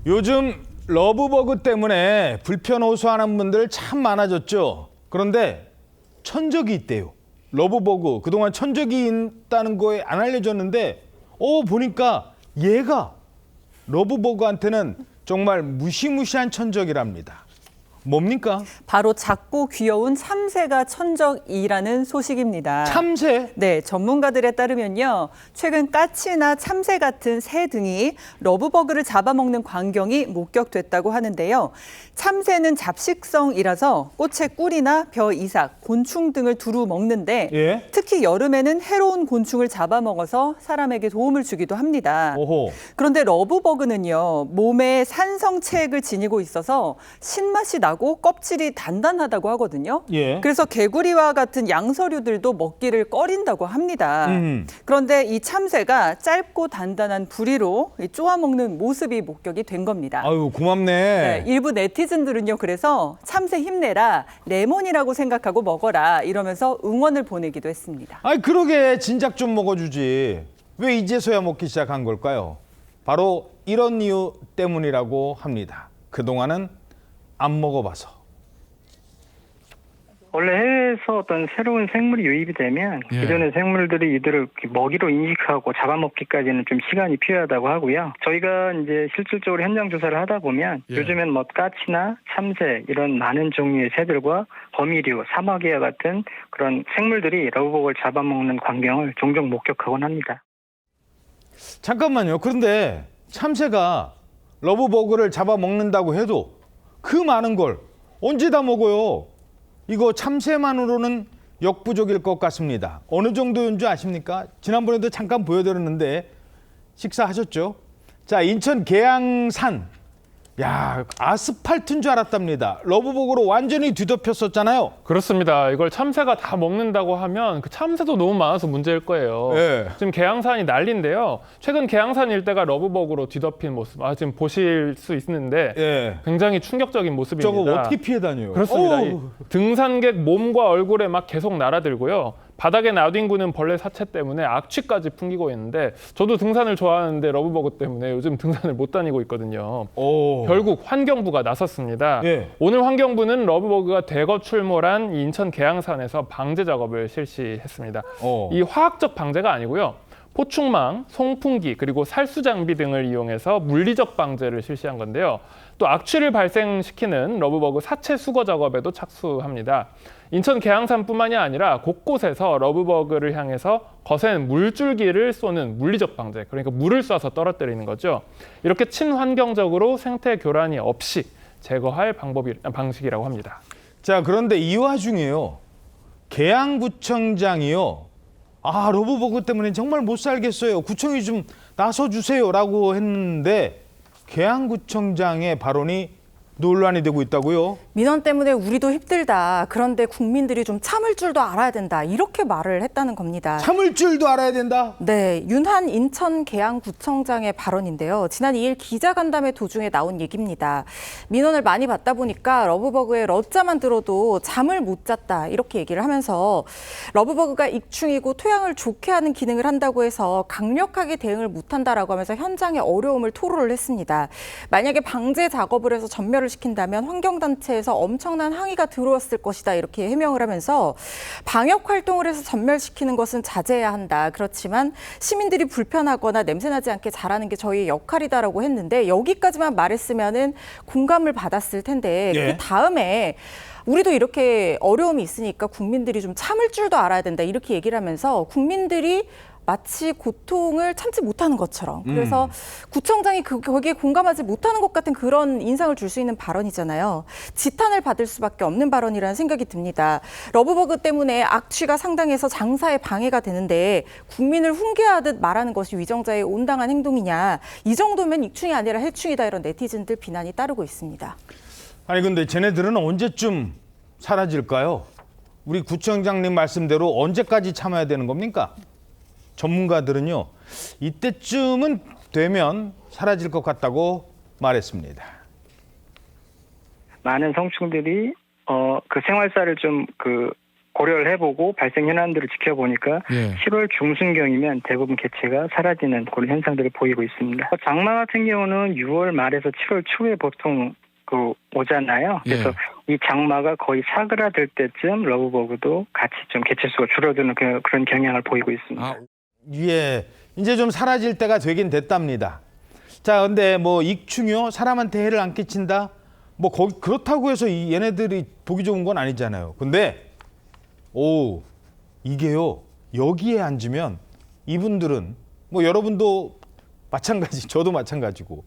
요즘 러브버그 때문에 불편 호소하는 분들 참 많아졌죠. 그런데 천적이 있대요. 러브버그 그동안 천적이 있다는 거에 안 알려졌는데 보니까 얘가 러브버그한테는 정말 무시무시한 천적이랍니다. 뭡니까? 바로 작고 귀여운 참새가 천적이라는 소식입니다. 참새? 네, 전문가들에 따르면요. 최근 까치나 참새 같은 새 등이 러브버그를 잡아먹는 광경이 목격됐다고 하는데요. 참새는 잡식성이라서 꽃의 꿀이나 벼 이삭, 곤충 등을 두루 먹는데 예? 특히 여름에는 해로운 곤충을 잡아먹어서 사람에게 도움을 주기도 합니다. 오호. 그런데 러브버그는요. 몸에 산성체액을 지니고 있어서 신맛이 나고 껍질이 단단하다고 하거든요. 예. 그래서 개구리와 같은 양서류들도 먹기를 꺼린다고 합니다. 그런데 이 참새가 짧고 단단한 부리로 쪼아먹는 모습이 목격이 된 겁니다. 아유, 고맙네. 네, 일부 네티즌들은요. 그래서 참새 힘내라, 레몬이라고 생각하고 먹어라 이러면서 응원을 보내기도 했습니다. 아이, 그러게 진작 좀 먹어주지. 왜 이제서야 먹기 시작한 걸까요? 바로 이런 이유 때문이라고 합니다. 그동안은 안 먹어봐서. 원래 해외에서 어떤 새로운 생물이 유입이 되면 기존의 생물들이 이들을 먹이로 인식하고 잡아먹기까지는 좀 시간이 필요하다고 하고요. 저희가 이제 실질적으로 현장 조사를 하다 보면 요즘엔 뭐 까치나 참새 이런 많은 종류의 새들과 거미류, 사마귀와 같은 그런 생물들이 러브버그를 잡아먹는 광경을 종종 목격하곤 합니다. 잠깐만요. 그런데 참새가 러브버그를 잡아먹는다고 해도 그 많은 걸 언제 다 먹어요? 이거 참새만으로는 역부족일 것 같습니다. 어느 정도인 줄 아십니까? 지난번에도 잠깐 보여드렸는데 식사하셨죠? 자, 인천 계양산. 야, 아스팔트인 줄 알았답니다. 러브버그로 완전히 뒤덮였었잖아요. 그렇습니다. 이걸 참새가 다 먹는다고 하면 그 참새도 너무 많아서 문제일 거예요. 네. 지금 계양산이 난리인데요. 최근 계양산 일대가 러브버그로 뒤덮인 모습, 지금 보실 수 있는데 예. 굉장히 충격적인 모습입니다. 저거 어떻게 피해 다녀요? 그렇습니다. 이 등산객 몸과 얼굴에 막 계속 날아들고요. 바닥에 놔뒹구는 벌레 사체 때문에 악취까지 풍기고 있는데 저도 등산을 좋아하는데 러브버그 때문에 요즘 등산을 못 다니고 있거든요. 결국 환경부가 나섰습니다. 예. 오늘 환경부는 러브버그가 대거 출몰한 인천 계양산에서 방제 작업을 실시했습니다. 이 화학적 방제가 아니고요. 포충망, 송풍기, 그리고 살수 장비 등을 이용해서 물리적 방제를 실시한 건데요. 또 악취를 발생시키는 러브버그 사체 수거 작업에도 착수합니다. 인천 계양산뿐만이 아니라 곳곳에서 러브버그를 향해서 거센 물줄기를 쏘는 물리적 방제, 그러니까 물을 쏴서 떨어뜨리는 거죠. 이렇게 친환경적으로 생태 교란이 없이 제거할 방식이라고 합니다. 자, 그런데 이 와중에요. 계양구청장이요. 러브버그 때문에 정말 못 살겠어요. 구청이 좀 나서주세요라고 했는데 계양구청장의 발언이 논란이 되고 있다고요? 민원 때문에 우리도 힘들다. 그런데 국민들이 좀 참을 줄도 알아야 된다. 이렇게 말을 했다는 겁니다. 참을 줄도 알아야 된다? 네, 윤한 인천 계양구청장의 발언인데요. 지난 2일 기자간담회 도중에 나온 얘기입니다. 민원을 많이 받다 보니까 러브버그의 러자만 들어도 잠을 못 잤다. 이렇게 얘기를 하면서 러브버그가 익충이고 토양을 좋게 하는 기능을 한다고 해서 강력하게 대응을 못한다라고 하면서 현장의 어려움을 토로를 했습니다. 만약에 방제 작업을 해서 전멸을 시킨다면 환경단체에서 엄청난 항의가 들어왔을 것이다 이렇게 해명을 하면서 방역 활동을 해서 전멸시키는 것은 자제해야 한다. 그렇지만 시민들이 불편하거나 냄새나지 않게 잘하는 게 저희의 역할이다라고 했는데 여기까지만 말했으면은 공감을 받았을 텐데 그 다음에 우리도 이렇게 어려움이 있으니까 국민들이 좀 참을 줄도 알아야 된다 이렇게 얘기를 하면서 국민들이 마치 고통을 참지 못하는 것처럼 그래서 구청장이 거기에 공감하지 못하는 것 같은 그런 인상을 줄 수 있는 발언이잖아요. 지탄을 받을 수밖에 없는 발언이라는 생각이 듭니다. 러브버그 때문에 악취가 상당해서 장사에 방해가 되는데 국민을 훈계하듯 말하는 것이 위정자의 온당한 행동이냐. 이 정도면 익충이 아니라 해충이다 이런 네티즌들 비난이 따르고 있습니다. 아니 근데 쟤네들은 언제쯤 사라질까요? 우리 구청장님 말씀대로 언제까지 참아야 되는 겁니까? 전문가들은요. 이때쯤은 되면 사라질 것 같다고 말했습니다. 많은 성충들이 그 생활사를 좀 고려를 해보고 발생 현안들을 지켜보니까 예. 7월 중순경이면 대부분 개체가 사라지는 그런 현상들을 보이고 있습니다. 장마 같은 경우는 6월 말에서 7월 초에 보통 오잖아요. 그래서 이 장마가 거의 사그라들 때쯤 러브버그도 같이 좀 개체수가 줄어드는 그런 경향을 보이고 있습니다. 예, 이제 좀 사라질 때가 되긴 됐답니다. 자, 근데 뭐 익충요, 사람한테 해를 안 끼친다. 뭐 그렇다고 해서 얘네들이 보기 좋은 건 아니잖아요. 근데 이게요, 여기에 앉으면 이분들은 뭐 여러분도 마찬가지, 저도 마찬가지고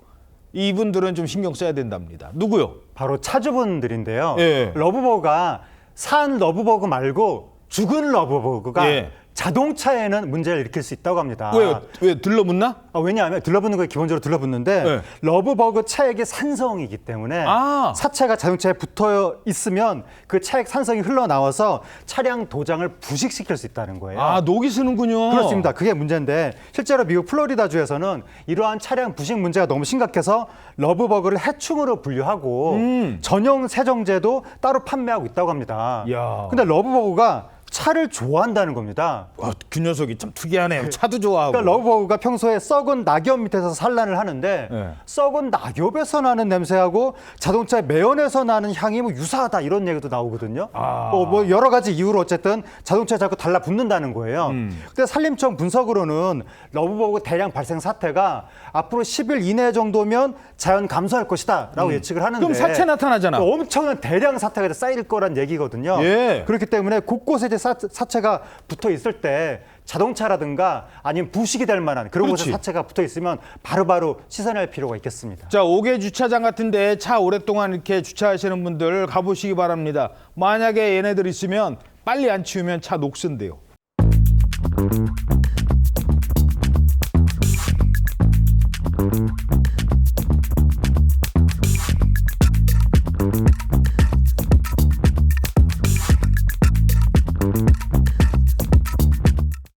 이분들은 좀 신경 써야 된답니다. 누구요? 바로 차주분들인데요. 예. 러브버그가 산 러브버그 말고 죽은 러브버그가 예. 자동차에는 문제를 일으킬 수 있다고 합니다. 왜 들러붙나? 왜냐하면 들러붙는 거 기본적으로 들러붙는데 네. 러브버그 차액이 산성이기 때문에 사체가 자동차에 붙어 있으면 그 차액 산성이 흘러나와서 차량 도장을 부식시킬 수 있다는 거예요. 녹이 쓰는군요. 그렇습니다. 그게 문제인데 실제로 미국 플로리다주에서는 이러한 차량 부식 문제가 너무 심각해서 러브버그를 해충으로 분류하고 전용 세정제도 따로 판매하고 있다고 합니다. 근데 러브버그가 차를 좋아한다는 겁니다. 그 녀석이 참 특이하네요. 차도 좋아하고. 그러니까 러브버그가 평소에 썩은 낙엽 밑에서 산란을 하는데 썩은 낙엽에서 나는 냄새하고 자동차의 매연에서 나는 향이 뭐 유사하다 이런 얘기도 나오거든요. 뭐 여러 가지 이유로 어쨌든 자동차에 자꾸 달라붙는다는 거예요. 근데 산림청 분석으로는 러브버그 대량 발생 사태가 앞으로 10일 이내 정도면 자연 감소할 것이다라고 예측을 하는데 그럼 사체 나타나잖아. 엄청난 대량 사태가 쌓일 거란 얘기거든요. 그렇기 때문에 곳곳에 이제 사체가 붙어 있을 때 자동차라든가 아니면 부식이 될 만한 그런 곳에 사체가 붙어 있으면 바로바로 씻어낼 필요가 있겠습니다. 자, 5개 주차장 같은데 차 오랫동안 이렇게 주차하시는 분들 가보시기 바랍니다. 만약에 얘네들 있으면 빨리 안 치우면 차 녹슨대요.